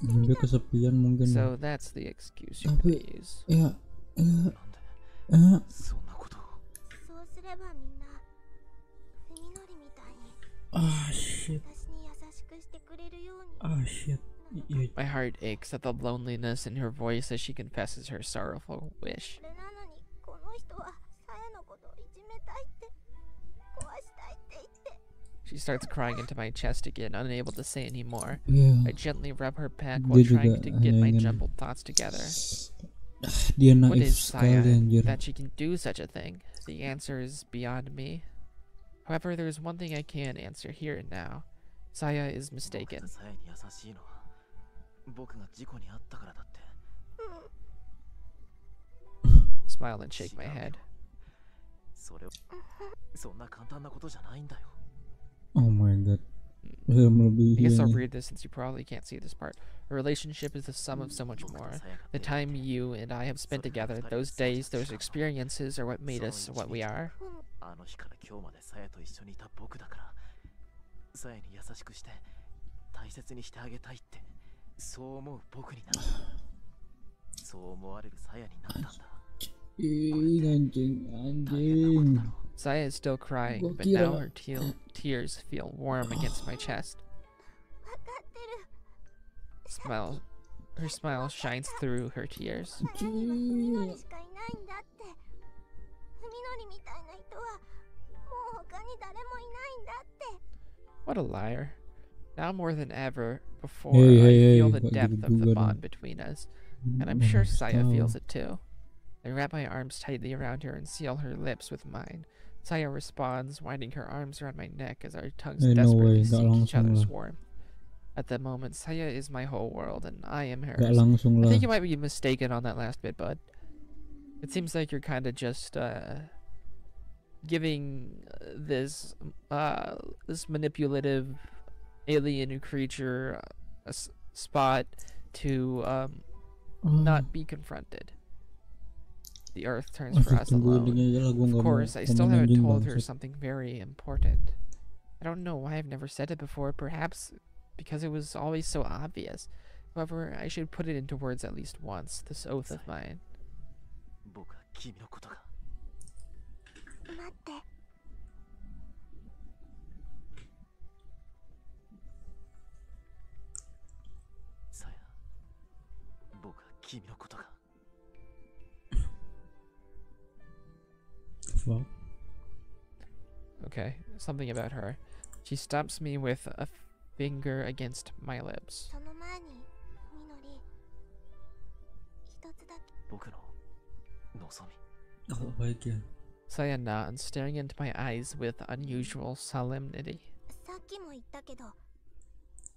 Dia kesepian mungkin.
So that's the excuse you
Tapi,
use.
ya. Shit. Shit.
My heart aches at the loneliness in her voice as she confesses her sorrowful wish. She starts crying into my chest again, unable to say anymore.
Yeah.
I gently rub her back while trying to get my jumbled thoughts together.
Dia
What
naif
is
sekali
Saya
anjir.
that she can do such a thing? The answer is beyond me. However, there is one thing I can answer here and now. Saya is mistaken. Smile and shake my head.
Oh my god.
I guess I'll read this since you probably can't see this part. A relationship is the sum of so much more. The time you and I have spent together, those days, those experiences are what made us what we are.
Anjing.
Saya is still crying, but now her tears feel warm against my chest. Her smile shines through her tears. What a liar. Now more than ever before,
Hey,
I
hey,
feel
hey,
the
gak
depth
gitu
of the
juga
bond
dong.
between us, and I'm sure Saya
Tahu.
feels it too. I wrap my arms tightly around her and seal her lips with mine. Saya responds, winding her arms around my neck as our tongues
No
desperately
way, gak
seek each
langsung
other's
lah.
warmth. At that moment, Saya is my whole world, and I am
Gak
hers.
langsung
I
lah.
think you might be mistaken on that last bit, bud. It seems like you're kind of just giving this manipulative alien creature a spot to not be confronted. The Earth turns for us
Tunggu
alone.
endingnya aja lah, gue
Of
gak mau
course, I still
komen
haven't
anjing
told her
bangsat.
something very important. I don't know why I've never said it before. Perhaps because it was always so obvious. However, I should put it into words at least once. This oath of mine.
僕は君のことが
待って。
さや僕は君のことが
Fuck.
Okay, something about her. She stops me with a finger against my lips.
その前に、みのり、一つだけ。
僕の望み
Oh, baik ya.
Saya nods, staring into my eyes with unusual solemnity.
さっきも言ったけど、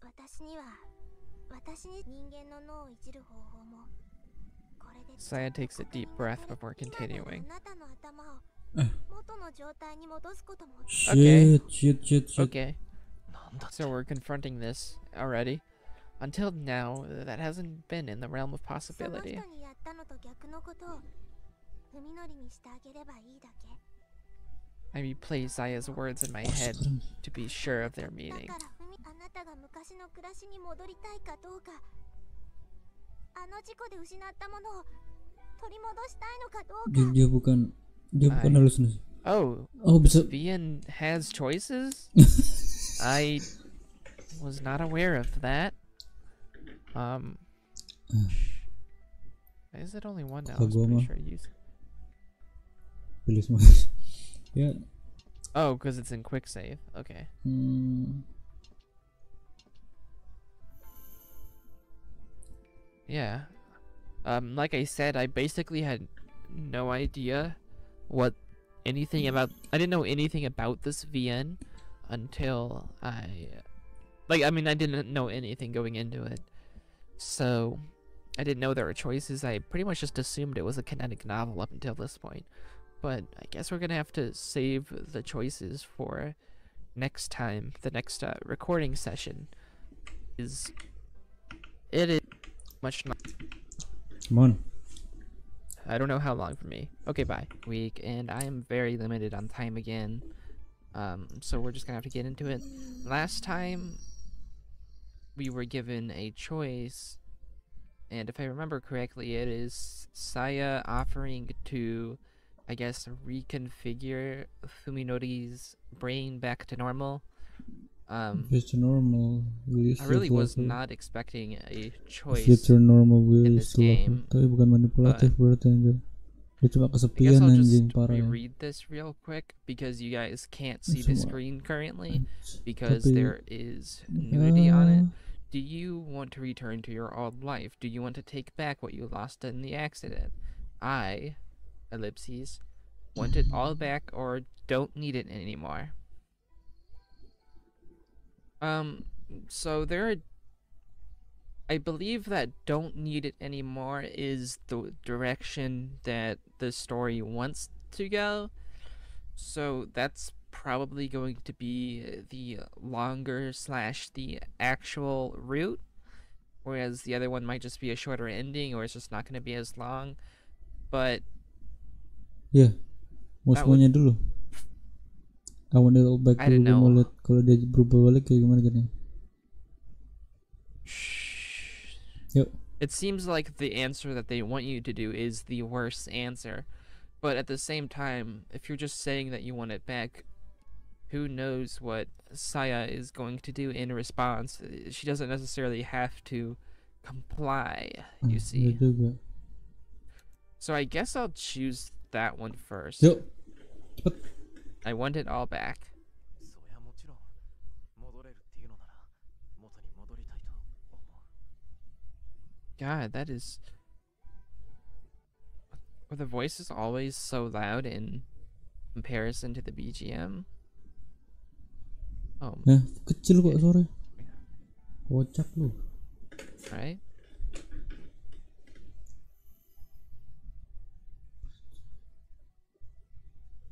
私に人間の脳をいじる方法も、これで
Saya takes a deep breath before continuing.
あなたの頭を元の状態に戻すことも。
Shit.
Okay,
なんだって
so we're confronting this already. Until now, that hasn't been in the realm of
その
possibility.
人にやったのと逆のことを、海のりにしてあげればいいだけ。
I replay Saya's words in my head to be sure of their
だ
meaning.
からあなたが昔の暮らしに戻りたいかどうか、あの事故で失ったものを取り戻したいのかどうか。
Dia bukan halusinasi.
Oh,
Oh, bisa.
Vian has choices? I was not aware of that. Is it only one now? I was
Kagak
pretty
mah.
sure I used.
Pilih semua. Ya.
Oh, because it's in quick save. Okay. Yeah. Like I said, I basically had no idea what anything about. I didn't know anything about this VN until I didn't know anything going into it. So I didn't know there were choices. I pretty much just assumed it was a kinetic novel up until this point. But I guess we're gonna have to save the choices for next time. The next recording session is much not.
Come on.
I don't know how long for me. Okay, bye. Week, and I am very limited on time again. So we're just gonna have to get into it. Last time we were given a choice, and if I remember correctly, it is Saya offering to, I guess, reconfigure Fuminori's brain back to normal.
It's normal.
I really was not expecting a choice.
Future normal will
in this
still
game,
tapi bukan manipulatif berarti anjir. Dia cuma
I guess
kesepian
I'll
anjing
just
parah.
reread this real quick because you guys can't see the
Semua.
screen currently because
Tapi-
there is nudity on it. Do you want to return to your old life? Do you want to take back what you lost in the accident? I, ellipses, want it all back or don't need it anymore. So I believe that don't need it anymore is the direction that the story wants to go. So that's probably going to be the longer / the actual route, whereas the other one might just be a shorter ending or it's just not going to be as long. But
Ya, mau
That
semuanya dulu. I want it all back
I
dulu.
don't
Gue mau
know.
lihat kalau dia berubah balik kayak gimana kan. Yuk.
it seems like the answer that they want you to do is the worst answer. But at the same time, if you're just saying that you want it back, who knows what Saya is going to do in response. She doesn't necessarily have to comply, you
Iya
see.
juga.
So I guess I'll choose that one first.
Yuk. Cepet.
I want it all back.
そりゃもちろん戻
god, that is... Were the voices always so loud in comparison to the BGM? Oh,
Kecil kok suara. Kocak lu.
right?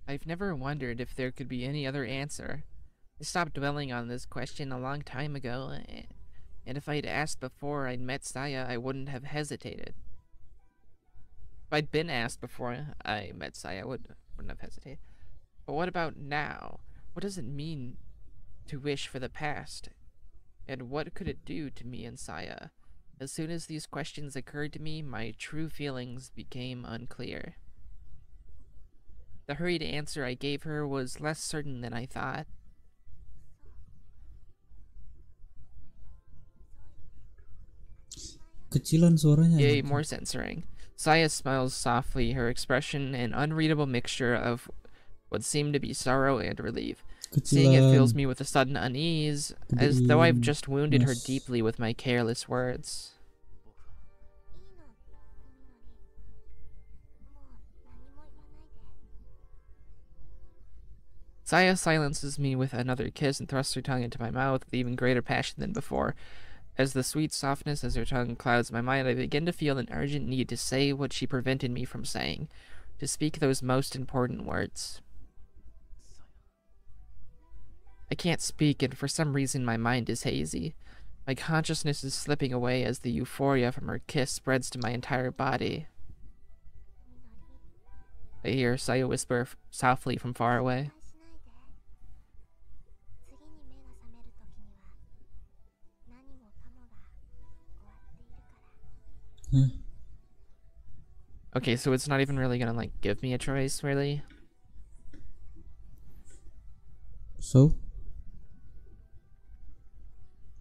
I've never wondered if there could be any other answer. I stopped dwelling on this question a long time ago, and if I'd asked before I'd met Saya, I wouldn't have hesitated. If I'd been asked before I met Saya, I wouldn't have hesitated. But what about now? What does it mean to wish for the past? And what could it do to me and Saya? As soon as these questions occurred to me, my true feelings became unclear. The hurried answer I gave her was less certain than I thought.
Kecilan suaranya.
Yay, more censoring. Saya smiles softly, her expression an unreadable mixture of what seemed to be sorrow and relief. Seeing it fills me with a sudden unease, as though I've just wounded her deeply with my careless words. Saya silences me with another kiss and thrusts her tongue into my mouth with even greater passion than before. As the sweet softness as her tongue clouds my mind, I begin to feel an urgent need to say what she prevented me from saying, to speak those most important words. I can't speak, and for some reason my mind is hazy. My consciousness is slipping away as the euphoria from her kiss spreads to my entire body. I hear Saya whisper softly from far away. Okay, so it's not even really gonna, like, give me a choice, really?
So?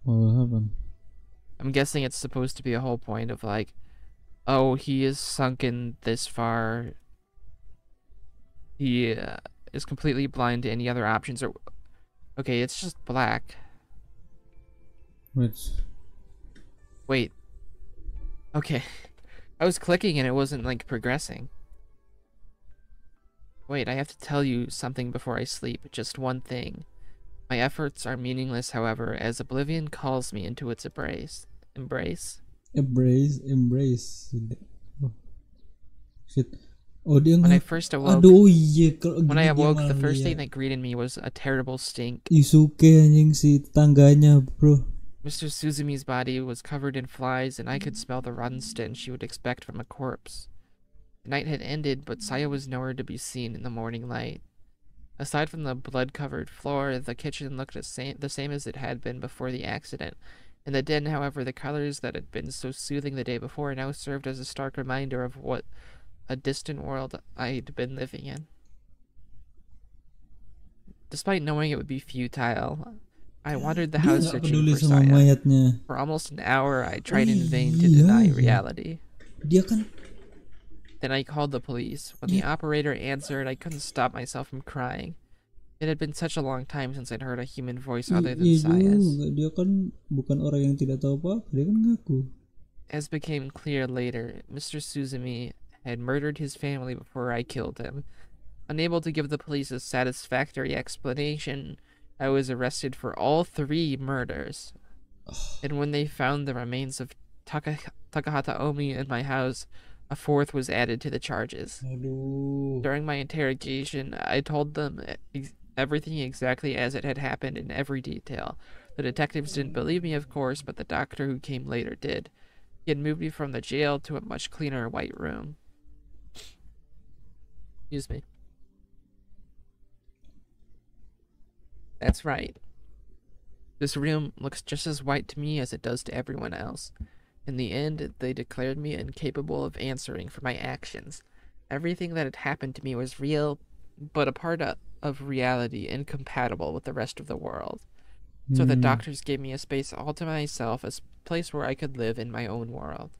What will happen?
I'm guessing it's supposed to be a whole point of, like, oh, he is sunken this far. He is completely blind to any other options, or... Okay, it's just black. Wait. Okay. I was clicking and it wasn't, like, progressing. Wait, I have to tell you something before I sleep. Just one thing. My efforts are meaningless, however, as oblivion calls me into its embrace. Embrace.
Oh. Shit. Oh, dia
when I first awoke, when I awoke, the first thing that greeted me was a terrible stink.
Isuke anjing si tetangganya, bro.
Mr. Suzumi's body was covered in flies, and I could smell the rotten stench you would expect from a corpse. The night had ended, but Saya was nowhere to be seen in the morning light. Aside from the blood-covered floor, the kitchen looked the same as it had been before the accident. In the den, however, the colors that had been so soothing the day before now served as a stark reminder of what a distant world I'd been living in. Despite knowing it would be futile, I wandered the house searching for Saya. For almost an hour, I tried in vain to deny reality. Then I called the police. When the operator answered, I couldn't stop myself from crying. It had been such a long time since I'd heard a human voice other than Saya's.
Dia kan bukan orang yang tidak tahu apa-apa, dia kan ngaku.
As became clear later, Mr. Suzumi had murdered his family before I killed him. Unable to give the police a satisfactory explanation, I was arrested for all 3 murders. And when they found the remains of Takahata Omi in my house, a 4th was added to the charges. During my interrogation, I told them everything exactly as it had happened in every detail. The detectives didn't believe me, of course, but the doctor who came later did. He had moved me from the jail to a much cleaner white room. Excuse me. That's right. This room looks just as white to me as it does to everyone else. In the end, they declared me incapable of answering for my actions. Everything that had happened to me was real, but a part of reality incompatible with the rest of the world. So the doctors gave me a space all to myself, a place where I could live in my own world.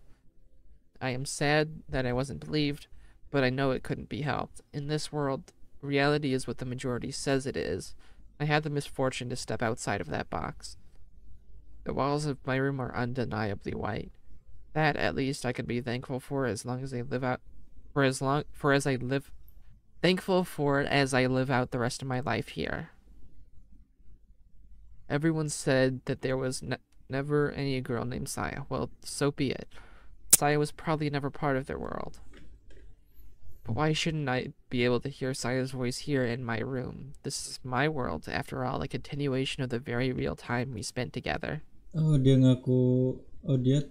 I am sad that I wasn't believed, but I know it couldn't be helped. In this world, reality is what the majority says it is. I had the misfortune to step outside of that box. The walls of my room are undeniably white. That at least I could be thankful for as long as I live out for as long for as I live thankful for it as I live out the rest of my life here. Everyone said that there was never any girl named Saya. Well, so be it. Saya was probably never part of their world. But why shouldn't I be able to hear Saya's voice here in my room? This is my world, after all, a continuation of the very real time we spent together.
Oh, dia ngaku. Oh, dia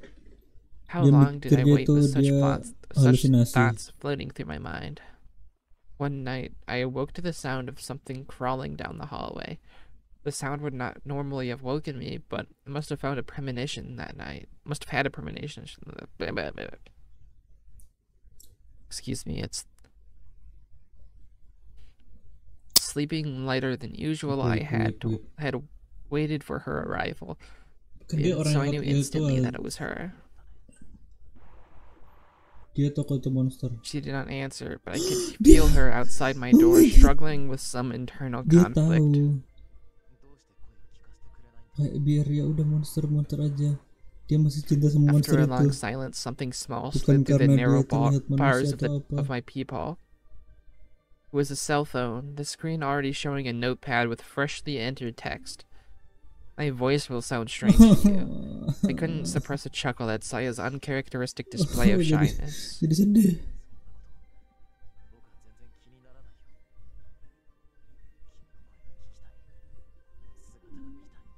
How
dia
long did I
mikir dia
wait
tuh
with such
dia halusinasi.
thoughts floating through my mind? One night, I awoke to the sound of something crawling down the hallway. The sound would not normally have woken me, but I must have found a premonition that night. Must have had a premonition. Excuse me, it's sleeping lighter than usual. I had waited for her arrival,
Kan dia orang
so I
yang
knew
waktu itu
instantly that it was her.
dia toko itu monster.
She did not answer, but I could feel her outside my door, struggling with some internal
Dia
conflict.
tahu. Kayak biar ya udah monster aja. Dia masih cinta sama monster
After a
itu.
long silence, something small
Bukan
slid through the
karena
narrow
dia terlihat manusia
bars
atau apa.
of my peephole. It was a cell phone, the screen already showing a notepad with freshly entered text. My voice will sound strange to you. I couldn't suppress a chuckle at Saya's uncharacteristic display of shyness.
Jadi sedih.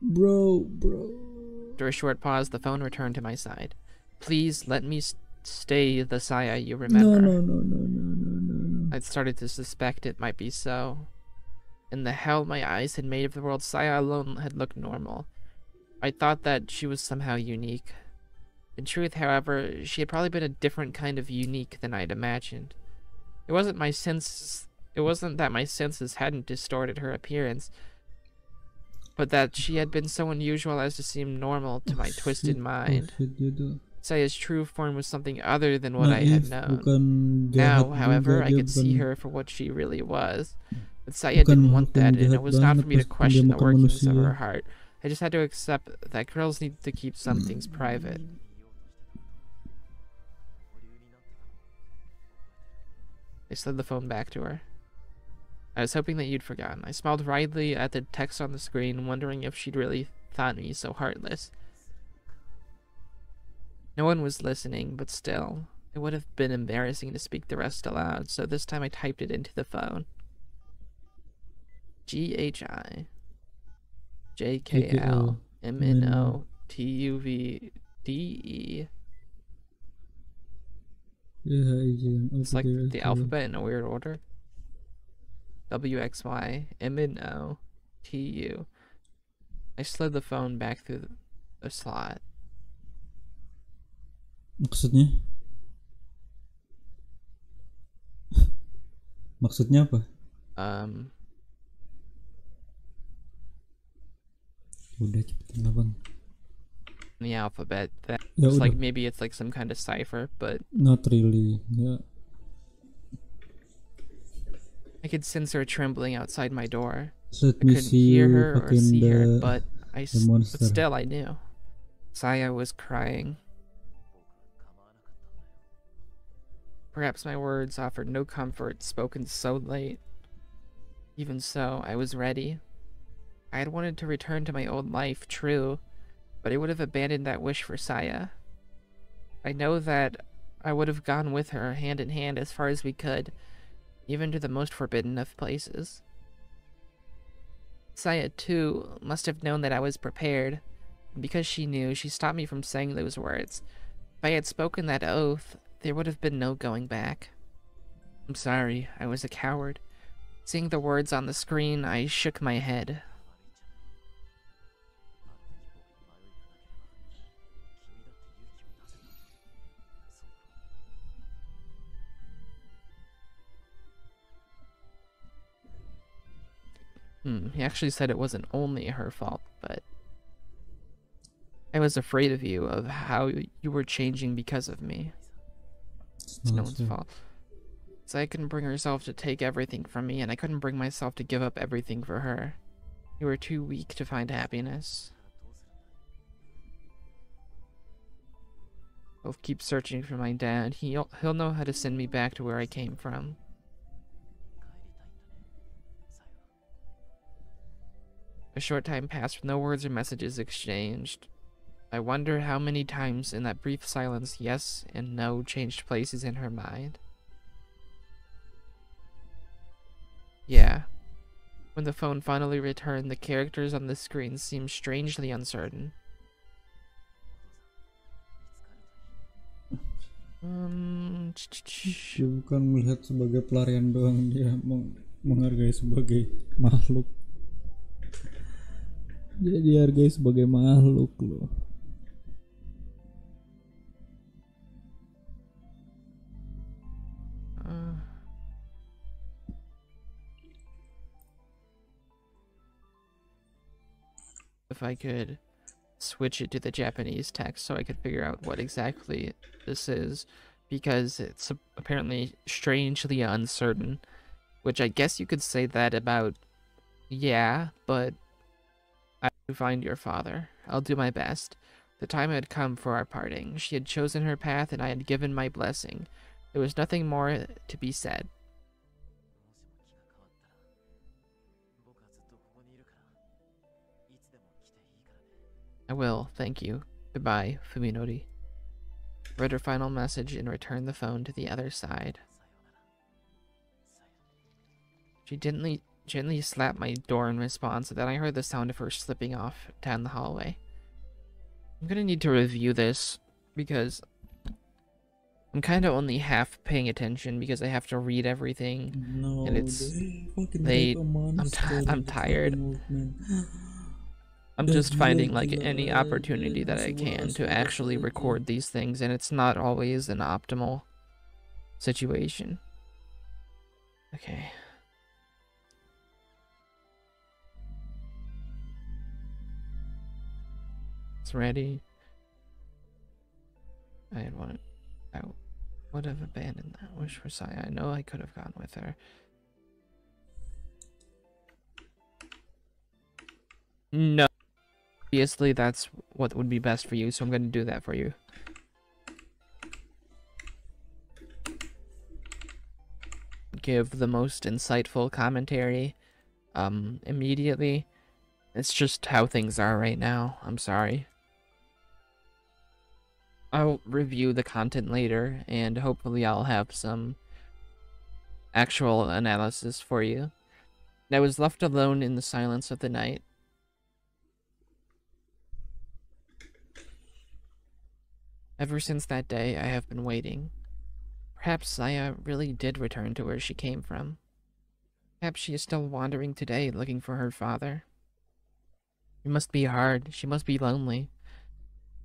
Bro.
After a short pause, the phone returned to my side. Please let me stay the Saya you remember.
No.
I'd started to suspect it might be so. In the hell my eyes had made of the world, Saya alone had looked normal. I thought that she was somehow unique. In truth, however, she had probably been a different kind of unique than I'd imagined. It wasn't that my senses hadn't distorted her appearance, but that she had been so unusual as to seem normal to my twisted mind. Saya's true form was something other than what I had known. Now, however, I could see her for what she really was. But Saya didn't want that, and it was not for me to question the workings of her heart. I just had to accept that girls need to keep some things private. I slid the phone back to her. I was hoping that you'd forgotten. I smiled wryly at the text on the screen, wondering if she'd really thought me so heartless. No one was listening, but still, it would have been embarrassing to speak the rest aloud, so this time I typed it into the phone. GHIJKLMNOTUVDE. It's like the alphabet in a weird order. WXYMNOTU. I slid the phone back through the slot.
Maksudnya? Maksudnya apa? Udah cepetan lah bang.
The alphabet. That's like maybe it's like some kind of cipher, but
not really. Yeah.
I could sense her trembling outside my door.
Let
I
me
couldn't
see
hear
you
her or
fucking
see her,
the
but
monster.
still I knew. Saya was crying. Perhaps my words offered no comfort, spoken so late. Even so, I was ready. I had wanted to return to my old life, true, but I would have abandoned that wish for Saya. I know that I would have gone with her, hand in hand, as far as we could, even to the most forbidden of places. Saya, too, must have known that I was prepared, and because she knew, she stopped me from saying those words. If I had spoken that oath, there would have been no going back. I'm sorry, I was a coward. Seeing the words on the screen, I shook my head. He actually said it wasn't only her fault, but I was afraid of you, of how you were changing because of me. It's no one's fault. So I couldn't bring herself to take everything from me, and I couldn't bring myself to give up everything for her. You were too weak to find happiness. But He'll keep searching for my dad. He'll know how to send me back to where I came from. A short time passed with no words or messages exchanged. I wonder how many times in that brief silence yes and no changed places in her mind. Yeah. When the phone finally returned, the characters on the screen seemed strangely uncertain.
Dia bukan melihat sebagai pelarian doang, dia menghargai sebagai makhluk. Dia dihargai sebagai makhluk loh.
If I could switch it to the Japanese text so I could figure out what exactly this is, because it's apparently strangely uncertain, which I guess you could say that about, yeah, but I will find your father. I'll do my best. The time had come for our parting. She had chosen her path and I had given my blessing. There was nothing more to be said. I will, thank you. Goodbye, Fuminori. Read her final message and returned the phone to the other side. She gently slapped my door in response, and then I heard the sound of her slipping off down the hallway. I'm gonna need to review this because I'm kind of only half paying attention because I have to read everything,
No,
and it's I'm tired. I'm just finding like any opportunity that I can to actually record these things, and it's not always an optimal situation. Okay. It's ready. I would have abandoned that wish for Saya. I know I could have gone with her. No. Obviously, that's what would be best for you, so I'm going to do that for you. Give the most insightful commentary immediately. It's just how things are right now. I'm sorry. I'll review the content later, and hopefully I'll have some actual analysis for you. I was left alone in the silence of the night. Ever since that day, I have been waiting. Perhaps Saya really did return to where she came from. Perhaps she is still wandering today, looking for her father. It must be hard. She must be lonely.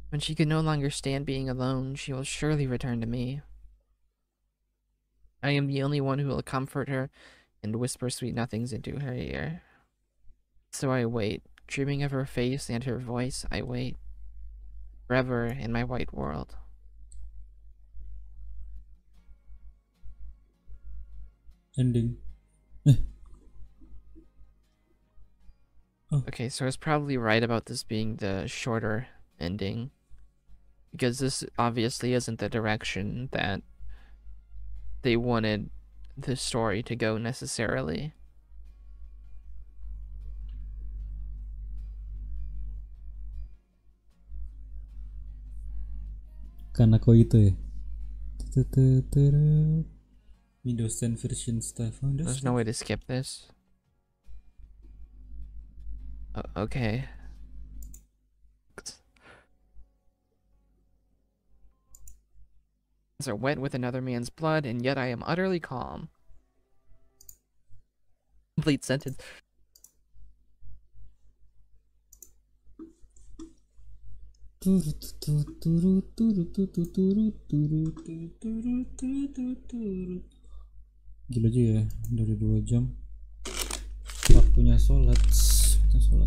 When she can no longer stand being alone, she will surely return to me. I am the only one who will comfort her and whisper sweet nothings into her ear. So I wait, dreaming of her face and her voice. I wait. Forever in my white world.
Ending. Oh.
Okay, so I was probably right about this being the shorter ending, because this obviously isn't the direction that they wanted the story to go necessarily.
Karena kau itu ya. Windows 10 version stuff.
There's no way to skip this. Okay. Are wet with another man's blood, and yet I am utterly calm. Complete sentence.
Gila aja ya, dari 2 jam. Waktunya sholat dulu.